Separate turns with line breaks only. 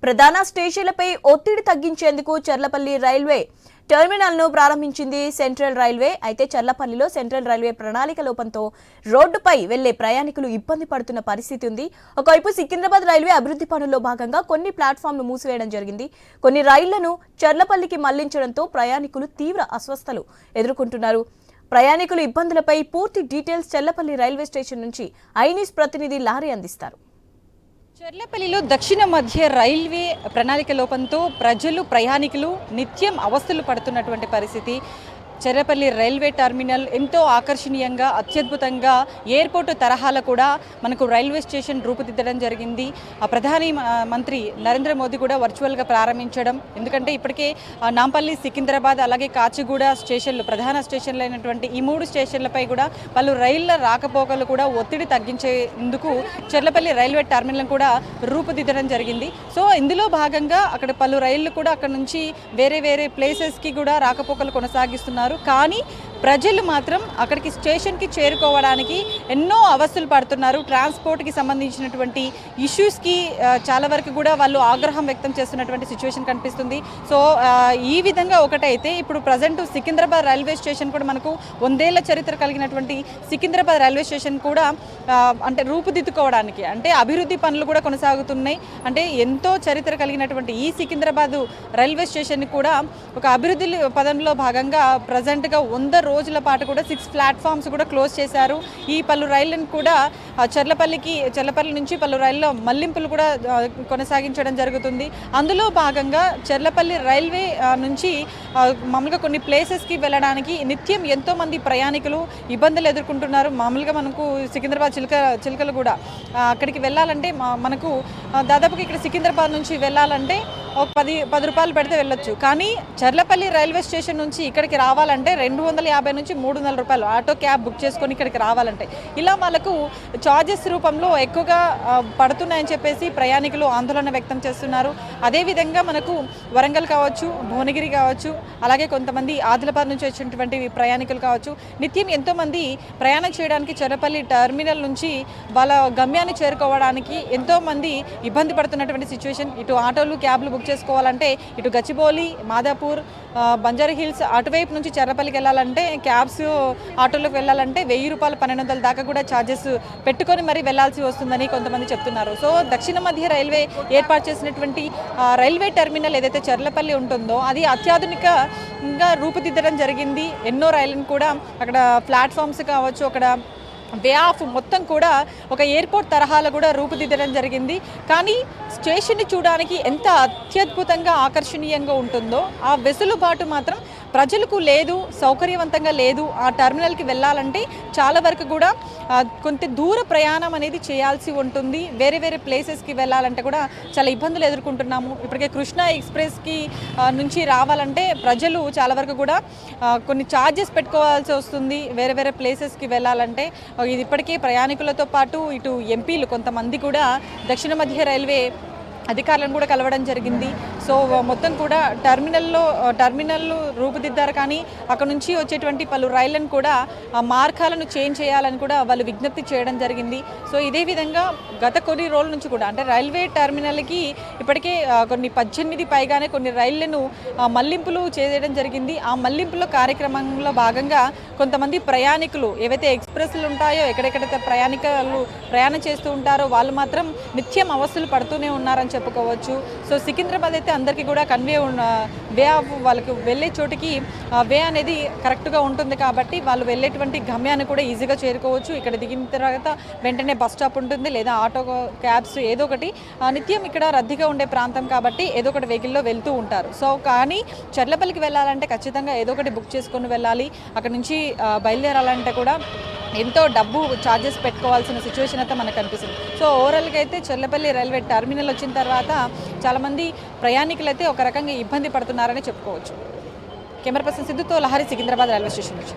ప్రధాన స్టేషన్లపై ఒత్తిడి తగ్గించేందుకు చర్లపల్లి రైల్వే టెర్మినల్ను ప్రారంభించింది సెంట్రల్ రైల్వే. అయితే చర్లపల్లిలో సెంట్రల్ రైల్వే ప్రణాళిక లోపంతో రోడ్డుపై వెళ్లే ప్రయాణికులు ఇబ్బంది పడుతున్న పరిస్థితి ఉంది. ఒకవైపు సికింద్రాబాద్ రైల్వే అభివృద్ధి పనుల్లో భాగంగా కొన్ని ప్లాట్ఫామ్లు మూసివేయడం జరిగింది. కొన్ని రైళ్లను చర్లపల్లికి మళ్లించడంతో ప్రయాణికులు తీవ్ర అస్వస్థతలు ఎదుర్కొంటున్నారు. ప్రయాణికుల ఇబ్బందులపై పూర్తి డీటెయిల్స్ చర్లపల్లి రైల్వే స్టేషన్ నుంచి ఐన్యూస్ ప్రతినిధి లహరి అందిస్తారు.
చర్లపల్లిలో దక్షిణ మధ్య రైల్వే ప్రణాళిక లోపంతో ప్రజలు ప్రయాణికులు నిత్యం అవస్థలు పడుతున్నటువంటి పరిస్థితి. చర్లపల్లి రైల్వే టర్మినల్ ఎంతో ఆకర్షణీయంగా అత్యద్భుతంగా ఎయిర్పోర్టు తరహాలో కూడా మనకు రైల్వే స్టేషన్ రూపుదిద్దడం జరిగింది. ప్రధాని మంత్రి నరేంద్ర మోదీ కూడా వర్చువల్గా ప్రారంభించడం. ఎందుకంటే ఇప్పటికే నాంపల్లి, సికింద్రాబాద్ అలాగే కాచిగూడ స్టేషన్లు ప్రధాన స్టేషన్లు అయినటువంటి ఈ 3 స్టేషన్లపై కూడా పలు రైళ్ల రాకపోకలు కూడా ఒత్తిడి తగ్గించేందుకు చర్లపల్లి రైల్వే టర్మినల్ కూడా రూపుదిద్దడం జరిగింది. సో ఇందులో భాగంగా అక్కడ పలు రైళ్లు కూడా అక్కడ నుంచి వేరే వేరే ప్లేసెస్కి కూడా రాకపోకలు కొనసాగిస్తున్నారు. కానీ ప్రజలు మాత్రం అక్కడికి స్టేషన్కి చేరుకోవడానికి ఎన్నో అవస్థలు పడుతున్నారు. ట్రాన్స్పోర్ట్కి సంబంధించినటువంటి ఇష్యూస్కి చాలా వరకు కూడా వాళ్ళు ఆగ్రహం వ్యక్తం చేస్తున్నటువంటి సిచ్యువేషన్ కనిపిస్తుంది. సో ఈ విధంగా ఒకటైతే ఇప్పుడు ప్రజెంట్ సికింద్రాబాద్ రైల్వే స్టేషన్ కూడా మనకు 100 ఏళ్ల చరిత్ర కలిగినటువంటి సికింద్రాబాద్ రైల్వే స్టేషన్ కూడా అంటే రూపుదిద్దుకోవడానికి అంటే అభివృద్ధి పనులు కూడా కొనసాగుతున్నాయి. అంటే ఎంతో చరిత్ర కలిగినటువంటి ఈ సికింద్రాబాద్ రైల్వే స్టేషన్ కూడా ఒక అభివృద్ధి పదంలో భాగంగా ప్రజెంట్గా 100 రోజుల పాటు కూడా 6 ప్లాట్ఫామ్స్ కూడా క్లోజ్ చేశారు. ఈ పలు రైళ్లను కూడా చర్లపల్లి నుంచి పలు రైళ్ల మళ్లింపులు కూడా కొనసాగించడం జరుగుతుంది. అందులో భాగంగా చర్లపల్లి రైల్వే నుంచి మామూలుగా కొన్ని ప్లేసెస్కి వెళ్ళడానికి నిత్యం ఎంతోమంది ప్రయాణికులు ఇబ్బందులు ఎదుర్కొంటున్నారు. మామూలుగా మనకు సికింద్రాబాద్ చిలకలు కూడా అక్కడికి వెళ్ళాలంటే మనకు దాదాపుగా ఇక్కడ సికింద్రాబాద్ నుంచి వెళ్ళాలంటే ఒక 10 రూపాయలు పెడితే వెళ్ళొచ్చు. కానీ చర్లపల్లి రైల్వే స్టేషన్ నుంచి ఇక్కడికి రావాలంటే 250 నుంచి 300 రూపాయలు ఆటో క్యాబ్ బుక్ చేసుకొని ఇక్కడికి రావాలంటే ఇలా వాళ్ళకు చార్జెస్ రూపంలో ఎక్కువగా పడుతున్నాయని చెప్పేసి ప్రయాణికులు ఆందోళన వ్యక్తం చేస్తున్నారు. అదేవిధంగా మనకు వరంగల్ కావచ్చు, భువనగిరి కావచ్చు, అలాగే కొంతమంది ఆదిలాబాద్ నుంచి వచ్చినటువంటి ప్రయాణికులు కావచ్చు, నిత్యం ఎంతోమంది ప్రయాణం చేయడానికి చర్లపల్లి టర్మినల్ నుంచి వాళ్ళ గమ్యాన్ని చేరుకోవడానికి ఎంతోమంది ఇబ్బంది పడుతున్నటువంటి సిచ్యువేషన్. ఇటు ఆటోలు క్యాబ్లు బుక్ చేసుకోవాలంటే ఇటు గచ్చిబౌలి, మాదాపూర్, బంజారా హిల్స్ అటువైపు నుంచి చర్లపల్లికి వెళ్ళాలంటే క్యాబ్స్ ఆటోలోకి వెళ్ళాలంటే 1000 రూపాయలు 1200 దాకా కూడా ఛార్జెస్ పెట్టుకొని మరీ వెళ్లాల్సి వస్తుందని కొంతమంది చెప్తున్నారు. సో దక్షిణ మధ్య రైల్వే ఏర్పాటు చేసినటువంటి రైల్వే టర్మినల్ ఏదైతే చర్లపల్లి ఉంటుందో అది అత్యాధునికంగా రూపుదిద్దడం జరిగింది. ఎన్నో రైళ్లను కూడా అక్కడ ప్లాట్ఫామ్స్ కావచ్చు, అక్కడ వే ఆఫ్ మొత్తం కూడా ఒక ఎయిర్పోర్ట్ తరహాలో కూడా రూపుదిద్దడం జరిగింది. కానీ స్టేషన్ని చూడడానికి ఎంత అత్యద్భుతంగా ఆకర్షణీయంగా ఉంటుందో ఆ వెసులుబాటు మాత్రం ప్రజలకు లేదు, సౌకర్యవంతంగా లేదు. ఆ టర్మినల్కి వెళ్ళాలంటే చాలా వరకు కూడా కొంత దూర ప్రయాణం అనేది చేయాల్సి ఉంటుంది. వేరే వేరే ప్లేసెస్కి వెళ్ళాలంటే కూడా చాలా ఇబ్బందులు ఎదుర్కొంటున్నాము. ఇప్పటికే కృష్ణా ఎక్స్ప్రెస్కి నుంచి రావాలంటే ప్రజలు చాలా వరకు కూడా కొన్ని ఛార్జెస్ పెట్టుకోవాల్సి వస్తుంది. వేరే వేరే ప్లేసెస్కి వెళ్ళాలంటే ఇది ఇప్పటికే ప్రయాణికులతో పాటు ఇటు ఎంపీలు కొంతమంది కూడా దక్షిణ మధ్య రైల్వే అధికారులను కూడా కలవడం జరిగింది. సో మొత్తం కూడా టర్మినల్ రూపుదిద్దారు. కానీ అక్కడ నుంచి వచ్చేటువంటి పలు రైళ్లను కూడా మార్గాలను చేంజ్ చేయాలని కూడా వాళ్ళు విజ్ఞప్తి చేయడం జరిగింది. సో ఇదే విధంగా గత కొన్ని రోజుల నుంచి కూడా అంటే రైల్వే టర్మినల్కి ఇప్పటికే కొన్ని 18 పైగానే కొన్ని రైళ్లను మళ్లింపులు చేయడం జరిగింది. ఆ మళ్లింపుల కార్యక్రమంలో భాగంగా కొంతమంది ప్రయాణికులు ఏవైతే ఎక్స్ప్రెస్లు ఉంటాయో ఎక్కడెక్కడైతే ప్రయాణం చేస్తూ ఉంటారో వాళ్ళు మాత్రం నిత్యం అవస్థలు పడుతూనే ఉన్నారని చెప్పుకోవచ్చు. సో సికింద్రాబాద్ అయితే అందరికీ కూడా వే ఆఫ్ వాళ్ళకి వెళ్ళే చోటికి వే అనేది కరెక్ట్గా ఉంటుంది కాబట్టి వాళ్ళు వెళ్ళేటువంటి గమ్యాన్ని కూడా ఈజీగా చేరుకోవచ్చు. ఇక్కడ దిగిన తర్వాత వెంటనే బస్ స్టాప్ ఉంటుంది, లేదా ఆటో క్యాబ్స్ ఏదో ఒకటి నిత్యం ఇక్కడ రద్దీగా ఉండే ప్రాంతం కాబట్టి ఏదో ఒకటి వెహికల్లో వెళ్తూ ఉంటారు. సో కానీ చర్లపల్లికి వెళ్ళాలంటే ఖచ్చితంగా ఏదో ఒకటి బుక్ చేసుకొని వెళ్ళాలి. అక్కడ నుంచి బయలుదేరాలంటే కూడా ఎంతో డబ్బు ఛార్జెస్ పెట్టుకోవాల్సిన సిచ్యువేషన్ అయితే మనకు కనిపిస్తుంది. సో ఓవరాల్గా అయితే చర్లపల్లి రైల్వే టర్మినల్ వచ్చిన తర్వాత చాలామంది ప్రయాణికులు అయితే ఒక రకంగా ఇబ్బంది పడుతున్నారని చెప్పుకోవచ్చు. కెమెరా పర్సన్ సిద్ధుతో లహరి, సికింద్రాబాద్ రైల్వే స్టేషన్ నుంచి.